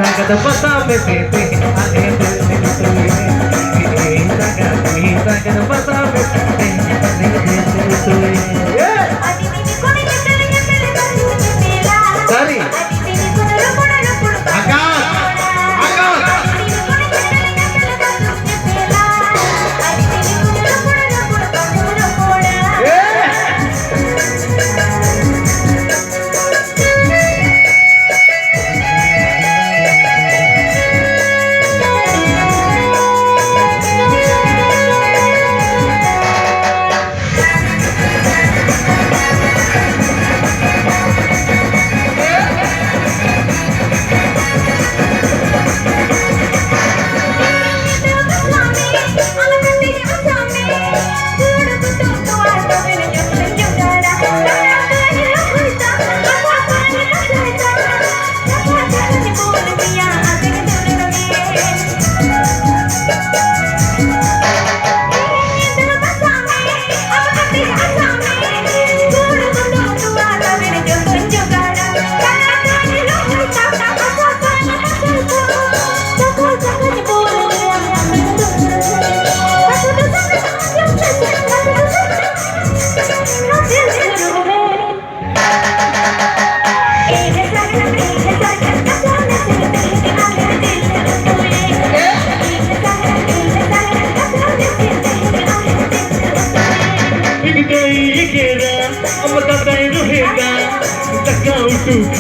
sangat basa me tete ane sangat basa me tete Sari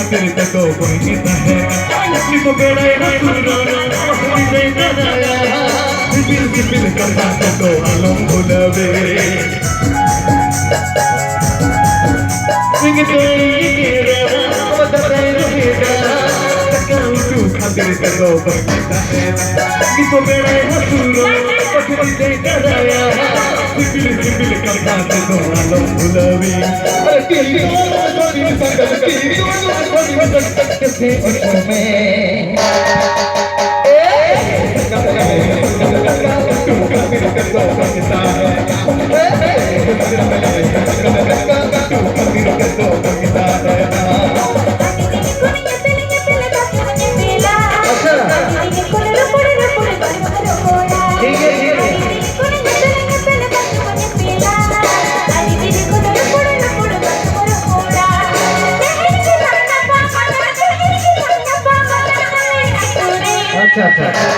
खातिर तको कोई नहीं है निको बेड़ा ना सुनो अपनी नहीं बनाया बिल करता तको आलम बुलावे सिंग के रे बता रहेगा तको तू खातिर तको कोई नहीं है निको बेड़ा ना सुनो अपनी नहीं बनाया बिल करता तको आलम बुलावे अरे तेरी अच्छा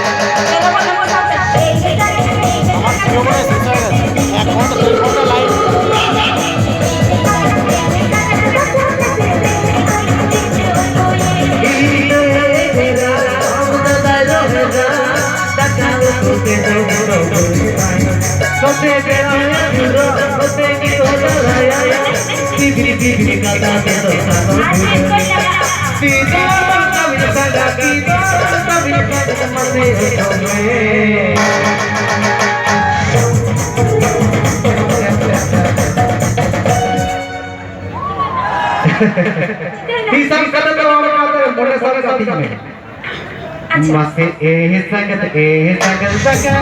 masih sangat sangat